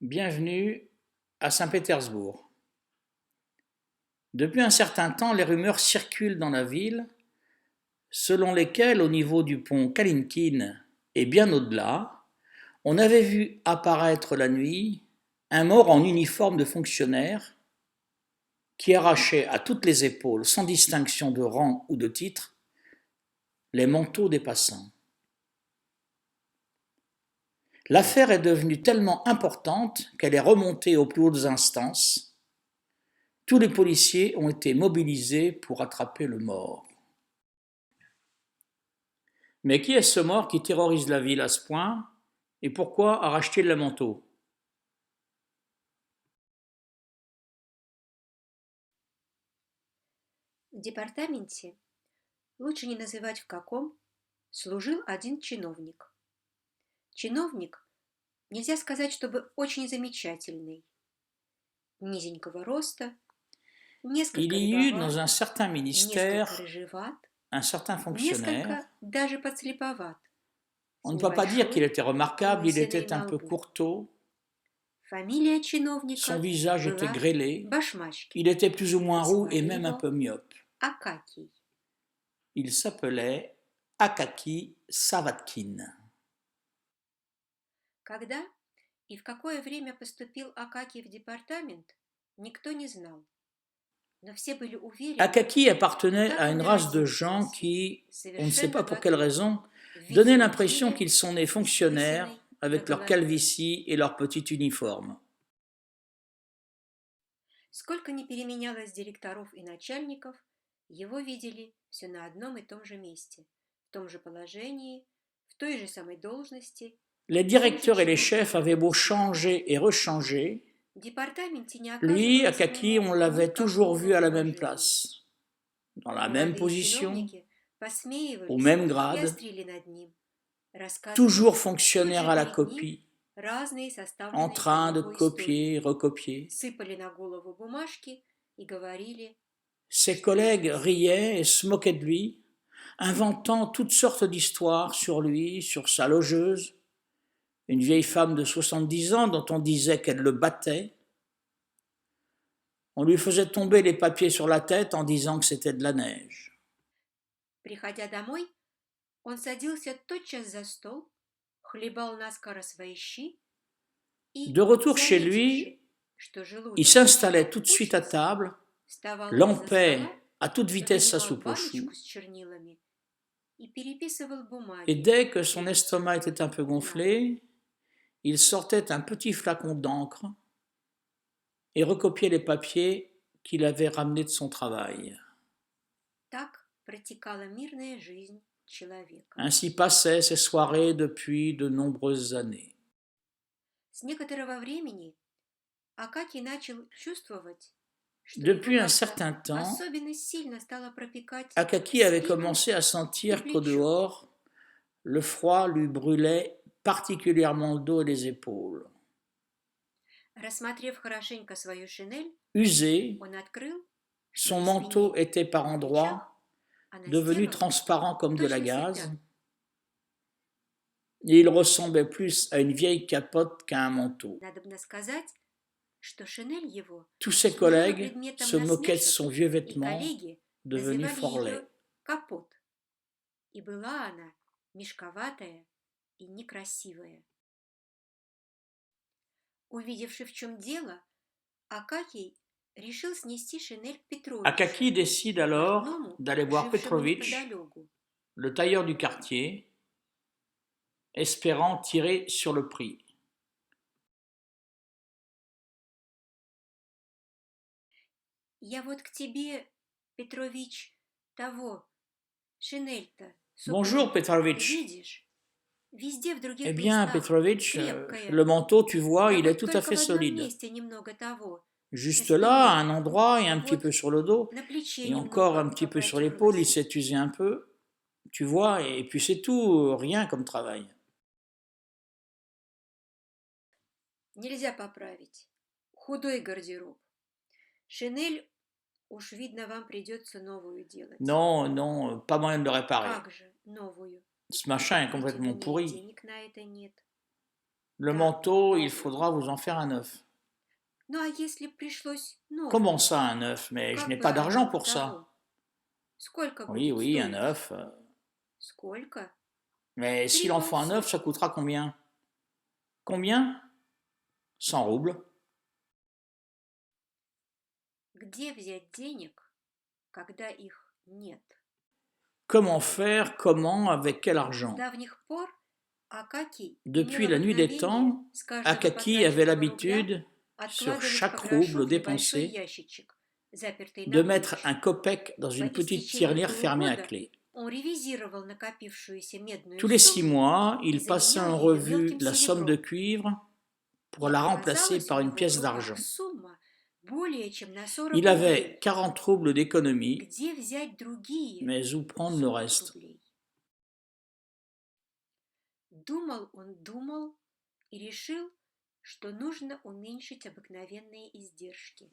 Bienvenue à Saint-Pétersbourg. Depuis un certain temps, les rumeurs circulent dans la ville, selon lesquelles, au niveau du pont Kalinkine et bien au-delà, on avait vu apparaître la nuit un mort en uniforme de fonctionnaire qui arrachait à toutes les épaules, sans distinction de rang ou de titre, les manteaux des passants. L'affaire est devenue tellement importante qu'elle est remontée aux plus hautes instances. Tous les policiers ont été mobilisés pour attraper le mort. Mais qui est ce mort qui terrorise la ville à ce point et pourquoi arrache-t-il le manteau? В департаменте, лучше не называть в каком, служил один чиновник. Чиновник, нельзя сказать, чтобы очень замечательный. Низенького роста, Il несколько y eut dans либоват, un certain несколько ministère рыжеват, un certain fonctionnaire. несколько даже подслеповат, On с ne peut pas dire qu'il небольшой était remarquable, il лысиной était un на peu лбу. courtois, Фамилия son чиновника visage était была grêlé, Башмачкин, il était plus ou moins и roux et звали même un его peu myope. Акакий. Il s'appelait Akaki Savatkine. Когда и в какое время поступил Акакий в департамент, никто не знал. Но все были уверены, Akaki appartenait как à une он и race de gens родился, qui, on ne sait совершенно pas pour quelle готов, raison, в donnaient виде l'impression векиля qu'ils sont nés и с fonctionnaires лысиной на avec leur голове. calvitie et leur petit uniforme. Сколько ни переменялось директоров и начальников, его видели все на одном и том же месте, в том же положении, в той же самой должности. Les directeurs et les chefs avaient beau changer et rechanger, В департаменте не lui, оказывалось Akaki, ему on l'avait toujours vu никакого à la même уважения. place, dans la même Молодые position, чиновники au посмеивались même и grade, острили над ним, toujours рассказывая тут fonctionnaire же à la перед ним copie, разные en составленные про train de него истории, copier, recopier. сыпали на голову бумажки и говорили, Ses что он collègues писал. riaient et se moquaient de lui, inventant toutes sortes d'histoires sur lui, sur sa logeuse, une vieille femme de 70 ans dont on disait qu'elle le battait. On lui faisait tomber les papiers sur la tête en disant que c'était de la neige. Приходя домой, он садился тотчас за стол, хлебал наскоро свои щи и, De retour chez заметивши, lui, что il желудок s'installait начинает tout de suite à пучиться, table, вставал из-за lampait стола, à toute vitesse sa вынимал soupe aux choux, баночку с чернилами и переписывал et бумаги, dès que son приличные, estomac était un peu надо. gonflé, il sortait un petit flacon d'encre et recopiait les papiers qu'il avait ramenés de son travail. Так протекала мирная жизнь человека. Ainsi passaient ses soirées depuis de nombreuses années. С некоторого времени Акакий начал чувствовать, что его Depuis un как-то certain temps, особенно сильно стало пропекать Akaki avait спину commencé à и sentir qu'au плечо. dehors, le froid lui brûlait particulièrement le dos et les épaules. Рассмотрев хорошенько свою шинель, Usé, он открыл, что son на manteau спине était par и на плечах, endroits а на devenu стенах transparent comme de la точно gaze, сафьян. et il ressemblait plus à une vieille capote qu'à un manteau. Надобно сказать, что шинель его Tous ses служила collègues предметом se moquaient de насмешек, son vieux и vêtement коллеги devenu называли fort laid. ее капот. И была она мешковатая и некрасивая. Увидевши, в чем дело, Акакий решил снести шинель к Петровичу, Akaki décide alors портному, d'aller voir жившему Petrovitch, неподалеку. le tailleur du quartier, espérant tirer sur le prix. Я вот к тебе, Петрович, того, шинель-то Bonjour суконную, Petrovitch. видишь? Везде в Eh других bien местах Petrovitch, крепкая, le manteau, tu vois, а il est вот tout à только fait в одном solide. месте немного того, на Juste là, à спине, un endroit et а un petit вот peu sur le dos, на плече et encore un немного petit peu sur l'épaule, il попротерлась. s'est usé un peu, tu vois, et puis c'est tout, rien comme travail. Нельзя поправить. Худой гардероб. Шинель, уж видно, вам придется новую делать. Non, non, pas moyen de le réparer. Как же новую? Ce machin est Ведь у complètement меня и pourri. денег на это нет. Le Так, manteau, il ну, faudra vous en faire un neuf. ну а если пришлось Comment новый, ça, un neuf? Mais je как n'ai бы pas d'argent ранить pour того? ça. Сколько Oui, будет oui, un стоить? neuf. Сколько? Mais s'il Три en faut un neuf, ça полсотни. coûtera combien? Combien? 100 roubles. Где взять денег, когда их нет? Comment faire? Comment? Avec quel С argent? давних пор Акакий имел Depuis la nuit des обыкновение temps, с каждого Akaki avait потраченного рубля l'habitude, sur откладывать по chaque грошу rouble в небольшой dépensé, ящичек, запертый de на mettre un ключ. kopek dans По une petite истечении tirelire fermée à полугода clé. он ревизировал накопившуюся медную Tous les 6 сумму mois, и il passait заменял en ее revue мелким la somme de серебром. cuivre И pour la remplacer оказалась у par une него в pièce руках d'argent. сумма более чем на 40 Il avait рублей. 40 roubles d'économie, Где взять другие mais où prendre le 40 reste? рублей? Думал и решил, что нужно уменьшить обыкновенные издержки.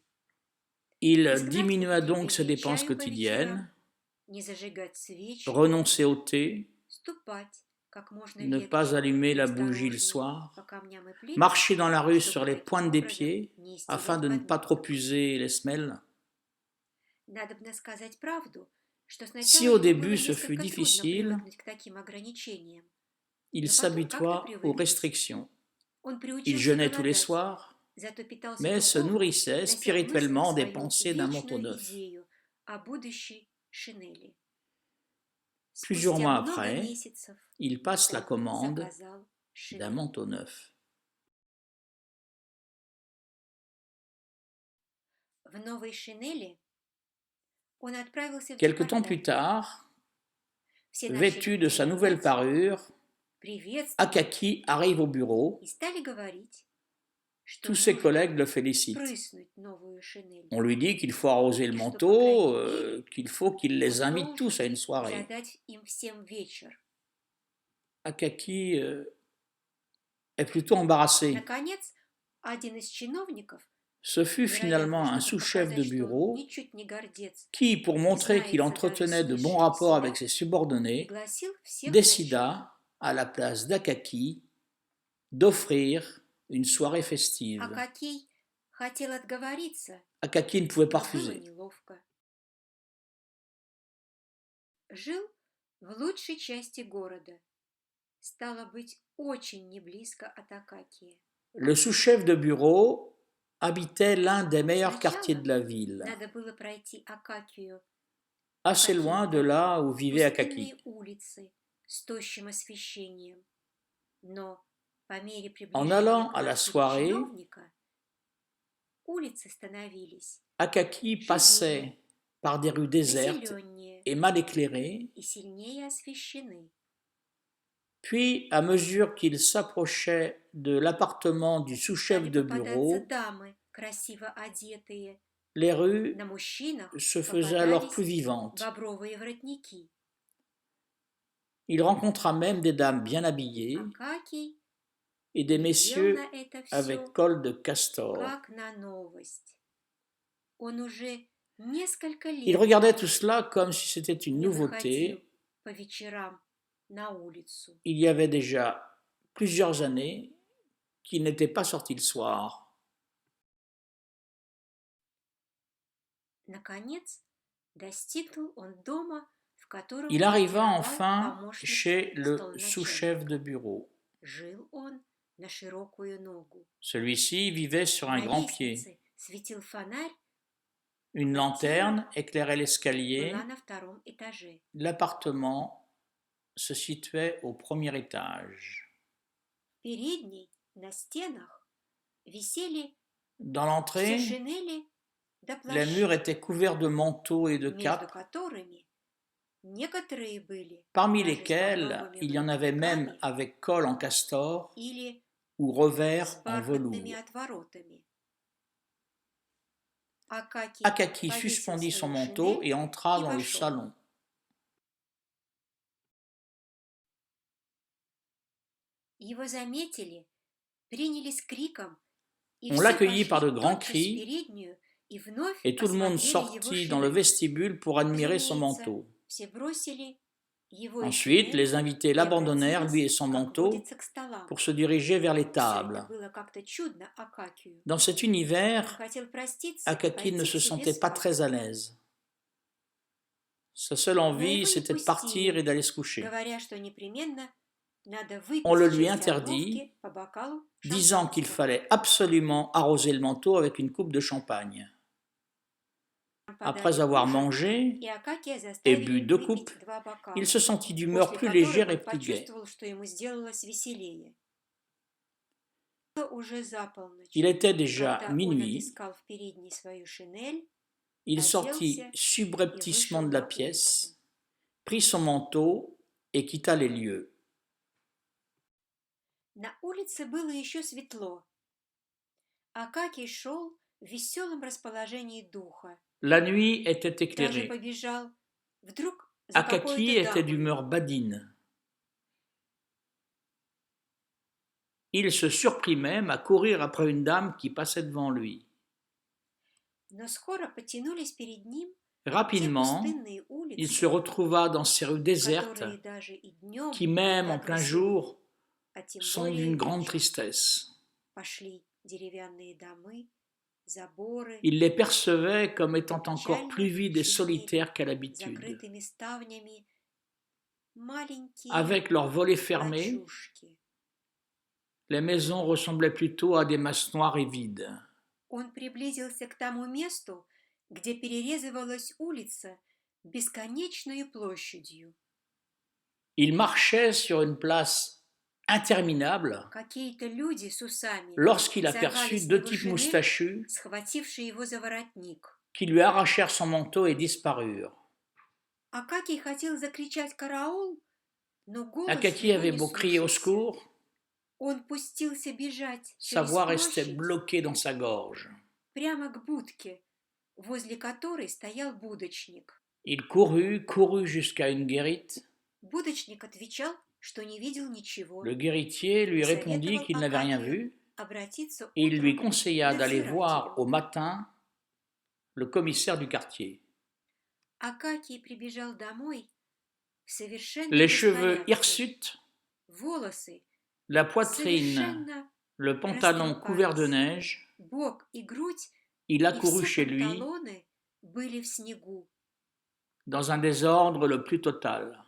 Il Изгнать diminua donc ses употребление dépenses чаю по вечерам, quotidiennes, не зажигать свечи, renoncer au thé, ступать как можно ne pas легче allumer и la bougie le осторожнее soir, по камням и плитам, marcher dans la rue sur чтобы les таким pointes des образом pieds не afin истерять de ne pas trop подметок. user les semelles. Надобно сказать правду, что сначала Si au ему было début ce fut несколько трудно difficile, привыкнуть к таким ограничениям, il но потом как-то s'habitua aux привык. restrictions. Он Il приучился jeûnait tous les голодать, soirs, зато питался mais se духовно, nourrissait нося в мыслях spirituellement des свою pensées d'un manteau вечную neuf. идею о будущей шинели. Plusieurs Спустя mois много après, месяцев il passe la он commande заказал d'un шинель. manteau neuf. В новой шинели он отправился в Quelque temps департамент. plus tard, Все начали vêtu de sa nouvelle приветствовать, parure, приветствовать Akaki arrive au bureau. и stали говорить, что Tous ses нужно collègues le félicitent. прыснуть новую шинель. On lui dit qu'il faut arroser le И что, по manteau, крайней мере, qu'il faut qu'il les он invite tous à une должен soirée. задать им всем вечер. Akaki est plutôt embarrassé. Наконец, один из чиновников, Ce fut finalement вероятно, un чтобы sous-chef de показать, что он bureau ничуть не гордец, qui, pour montrer qu'il entretenait de bons rapports avec ses subordonnés, пригласил всех на вечер. décida, à la place d'Akaki, d'offrir une soirée festive. Акакий хотел отговориться, Akaki ne pouvait pas но было refuser. неловко. Жил в лучшей части города. Стало быть, очень не близко от Акакия. Le sous-chef de bureau habitait l'un des meilleurs quartiers de la ville, Надо было пройти Акакию assez loin de là où vivait Akaki. пустынные улицы с тощим освещением. Но по мере En приближения allant à la квартиры soirée, чиновника, улицы становились Akaki passait par des rues désertes зеленее et mal éclairées. и сильнее освещены. Puis, à mesure qu'il s'approchait de l'appartement du sous-chef Стали de попадаться bureau, дамы, красиво одетые. les rues На мужчинах se faisaient alors plus попадались vivantes. бобровые воротники. Il rencontra même des dames bien habillées Акакий et des глядел messieurs на это все avec col de castor. как на новость. Он уже несколько Il лет regardait tout cela comme si c'était une не выходил nouveauté. по вечерам на улицу. Il y avait déjà plusieurs années qu'il n'était pas sorti le soir. Наконец, достигнул он дома, в котором Il arriva квартировал enfin помощник chez le столоначальника. sous-chef de bureau. Жил он на широкую ногу. Celui-ci vivait sur un На grand pied. лестнице светил фонарь, Une lanterne éclairait l'escalier. была на втором этаже. L'appartement se situait au premier étage. В передней, на стенах, висели Dans все l'entrée, шинели да les murs плащи, étaient couverts de manteaux et de между capes, которыми некоторые были parmi даже с lesquels бобровыми il y en avait même воротниками avec col en castor или ou revers с en бархатными velours. отворотами. Акакий Akaki повесил suspendit son свою manteau шинель et entra и dans le вошел. salon. Его заметили, приняли с криком, и On все l'accueillit par de пошли grands тотчас в cris переднюю и вновь et tout le monde осмотрели его sortit dans le шинель. vestibule pour admirer son Разумеется, manteau. все бросили Его и Ensuite, шинель les invités и l'abandonnèrent, lui et обратились, son как manteau, водится, к столам. pour se diriger vers les Все это tables. было как-то чудно Акакию. Dans cet Он univers, хотел проститься и Akaki ne пойти se к себе sentait pas très à спать. l'aise. Sa seule Но envie, его не c'était de partir et пустили, d'aller se coucher. говоря, что непременно надо On выпить le в lui честь interdit, обновки по бокалу disant qu'il шампанского. fallait absolument arroser le manteau avec une coupe de champagne. Après Подали avoir ужин, mangé и Акакия et bu заставили 2 coupes, выпить 2 il бокала, se sentit d'humeur после plus которых légère et он plus gaie. почувствовал, что ему сделалось веселее. Было уже за полночь, Il était déjà когда он minuit, отыскал в передней свою шинель, il sortit оделся и subrepticement вышел de la на улицу. pièce, prit son manteau et quitta les lieux. На улице было еще светло. Акакий шел в веселом расположении духа. La nuit était Даже éclairée. побежал вдруг за Akaki какой-то était дамой. d'humeur badine. Il se surprit même à courir après une dame qui passait devant lui. Но скоро потянулись перед ним те Rapidement, пустынные il se улицы, retrouva dans ces rues désertes которые даже и днем qui, не même en так plein веселы, jour, а тем sont более d'une grande вечером. tristesse. Пошли деревянные домы, заборы, Il les percevait comme étant encore plus печально vides et шумели solitaires qu'à l'habitude. закрытыми ставнями маленькие Avec leurs volets fermés, лачушки. les maisons ressemblaient plutôt à des masses noires et vides. Он приблизился к тому месту, где перерезывалась улица бесконечной площадью. Il marchait sur une place interminable Какие-то люди с усами lorsqu'il сорвали aperçut с 2 него types шинель, moustachus схватившие его за воротник. qui lui arrachèrent son manteau et disparurent. Акакий хотел закричать «караул», но голос Akaki его avait не beau crier au слушался. secours, Он пустился бежать sa через voix restait площадь bloquée dans sa gorge. прямо к будке, возле которой стоял будочник. Il courut jusqu'à une guérite. Будочник отвечал, что не видел ничего, Le guéritier lui и répondit советовал qu'il n'avait rien Акакию vu обратиться et il lui утром conseilla к d'aller voir надзирателю. au matin le commissaire du quartier. Акакий прибежал домой в совершенном Les cheveux беспорядке. hirsutes, Волосы la poitrine, совершенно le pantalon couvert de neige, бок и грудь, il и accourut все chez lui панталоны были в снегу. dans un désordre le plus total.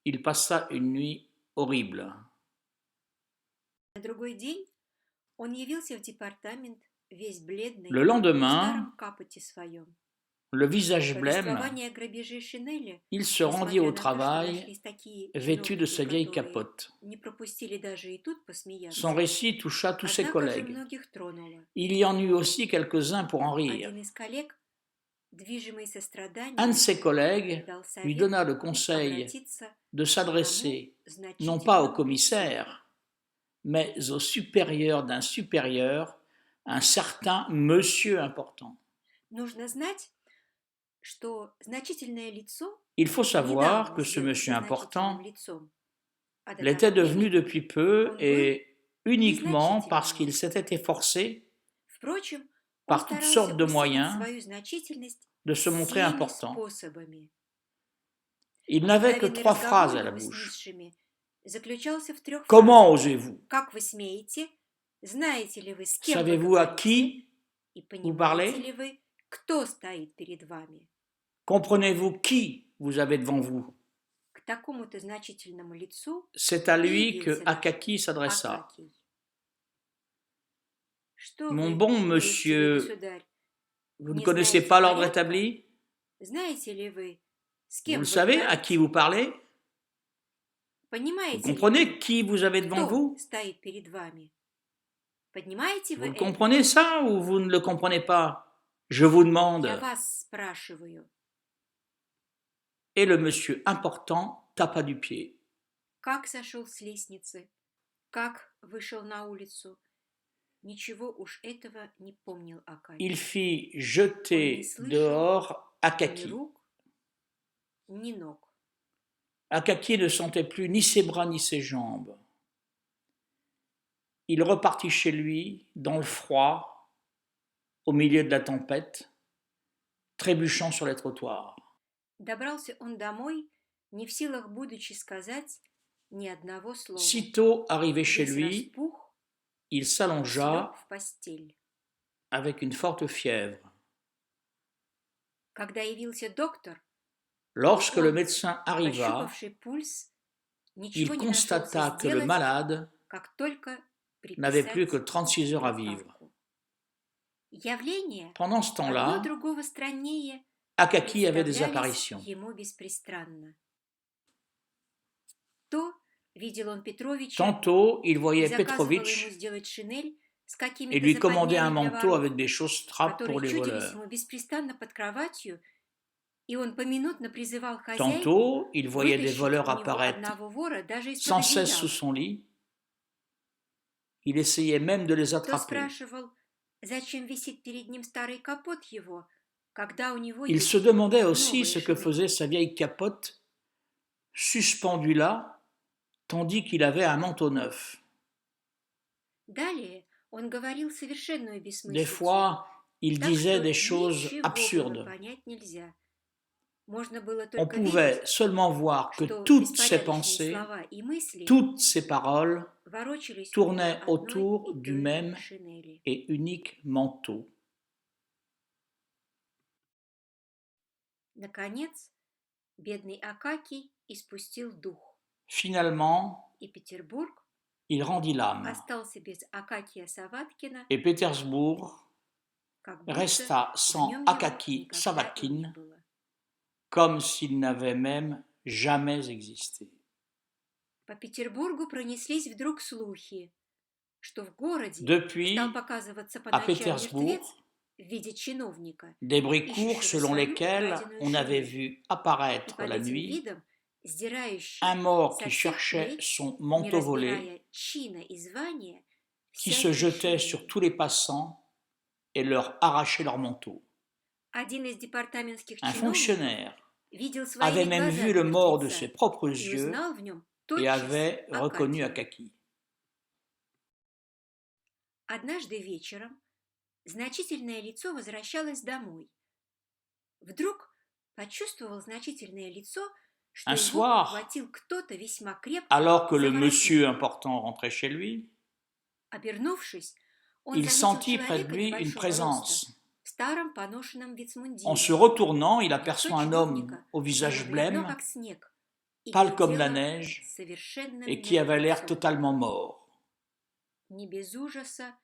Il passa une nuit horrible. На другой день он явился в департамент весь бледный, Le в lendemain, старом капоте своем. le visage blême, Повествование о грабеже Шинели, il se rendit несмотря au на то, что travail нашлись такие vêtu de чиновники, sa vieille которые capote. не пропустили даже и тут посмеяться. Son récit toucha tous ses Однако же collègues. многих тронуло. Il y en eut aussi quelques-uns pour en rire. Один из коллег, движимый Un de состраданием, ses collègues дал lui совет donna le conseil обратиться de к s'adresser одному non pas au значительному лицу. commissaire, mais au supérieur d'un supérieur, un certain monsieur important. Нужно знать, что значительное лицо Il faut savoir недавно que ce monsieur сделался значительным important лицом, а до l'était того devenu времени, depuis peu он был et uniquement parce незначительным. qu'il s'était efforcé Впрочем, он par toutes старался sortes de усилить moyens свою значительность de se montrer всеми important. способами. Il n'avait que Обыкновенный 3 phrases разговор à la его с bouche. низшими заключался в 3 Comment фразах. osez-vous? Как вы смеете? Знаете ли вы, с кем вы Savez-vous à говорите? qui И vous понимаете parlez? ли вы, кто стоит перед вами? Comprenez-vous qui vous avez devant vous? К такому-то значительному лицу C'est à и lui que явился наш Akaki s'adressa. Акакий. Что Mon вы, bon милостивый monsieur, государь, vous ne не connaissez знаете pas l'ordre порядка? établi? Знаете ли вы, с Vous кем le вы savez à qui говорите? vous parlez? Vous Понимаете ли comprenez вы, qui vous avez devant кто vous? стоит перед вами? Понимаете Vous вы le это? comprenez ça ou vous ne le comprenez pas? Je vous Я demande. вас спрашиваю, Et le monsieur important tapa du pied. как сошел с лестницы, как вышел на улицу. Ничего уж этого не помнил Акакий. Il fit Он не jeter слышал dehors ни Akaki. рук, ни ног. Akaki ne sentait plus ni ses bras ni ses jambes. Il repartit chez lui, dans le froid, au milieu de la tempête, trébuchant sur les trottoirs. Добрался он домой, не в силах будучи сказать ни одного слова. Sitôt arrivé chez Весь lui, распух, il слег s'allongea в постель. avec une forte fièvre. Когда явился доктор, Lorsque le он, médecin arriva, пощупавший пульс, ничего il не нашелся constata que le сделать, malade как только n'avait plus que приписать 36 heures à vivre. припарку. Явления, Pendant ce одно temps-là, другого страннее, Akaki avait des представлялись apparitions. ему беспристранно. То видел он Петровича Tantôt, il и voyait заказывал ему Petrovitch сделать шинель с et какими-то lui commandait un западнями для manteau воров, avec des chausses-trappes pour которые les чудились voleurs. ему беспрестанно под кроватью, и он поминутно призывал хозяйку Tantôt, il voyait des вытащить voleurs у него apparaître одного вора даже из-под sans cesse sous одеяла. son lit. Il essayait même de les То attraper. спрашивал, зачем висит перед ним старый капот его, когда у него Il есть se demandait новая aussi ce que шинель. faisait sa vieille capote, suspendue là, tandis qu'il avait un manteau neuf. Далее он говорил совершенную Des бессмыслицу, fois, il так disait что des choses ничего было absurdes. понять нельзя. Можно было On только pouvait видеть, seulement voir que что toutes ses беспорядочные pensées, слова и мысли toutes ses paroles ворочались tournaient около одной autour и du той же même шинели. et unique manteau. Наконец, бедный Акакий испустил дух, Finalement, и Петербург il rendit l'âme, остался без Акакия Саваткина, et Pétersbourg как будто resta в sans нем его Akaki никогда и не Savatkin, было. comme s'il n'avait même jamais existé. По Петербургу пронеслись вдруг слухи, что в городе стал Depuis, показываться по à ночам Pétersbourg, мертвец в виде чиновника, des bruits courent ищущего selon свою lesquels украденную on avait шинель, vu и apparaître под la этим nuit видом сдирающий un mort со qui всех cherchait плеч, son не manteau volé, разбирая чина и звания, qui se всякие jetait шинели. sur tous les passants et leur arrachait leur manteau. Один из департаментских Un чиновников fonctionnaire видел avait своими même vu глазами le mort de мертвеца ses propres и yeux узнал в нем et тотчас avait reconnu Акакия. Akaki. Однажды вечером значительное лицо возвращалось домой. Вдруг почувствовал значительное лицо, что Un его soir, ухватил кто-то весьма крепко alors que за le воротник. monsieur important rentrait chez lui, Обернувшись, он il заметил sentit près de человека lui une небольшого роста présence. в старом поношенном En вицмундире. se retournant, il Лицо aperçoit un homme чиновника au было visage бледно, blême, как снег, и pâle comme la глядело neige, совершенным et qui avait l'air мертвецом. totalement mort. Не без ужаса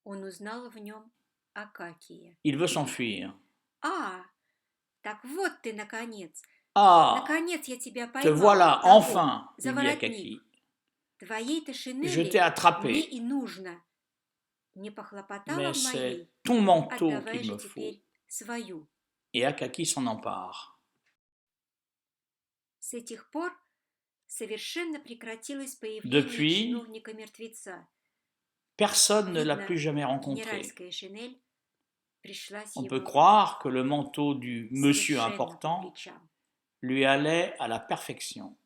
он узнал в нем Акакия. Il veut s'enfuir. «А, так вот ты, наконец! Ah, Наконец я тебя te поймал, voilà, того, enfin, за lui dit воротник. Akaki. Твоей-то Je шинели t'ai мне attrapé, и нужно. Не похлопотала mais в моей, c'est ton manteau отдавай qu'il же me faut. теперь свою». Et Akaki s'en empare. С этих пор совершенно прекратилось появление Depuis, чиновника-мертвеца. personne ne l'a Видно, plus jamais rencontré. генеральская шинель пришлась On peut ему croire que le manteau du monsieur совершенно по important плечам. lui allait à la perfection.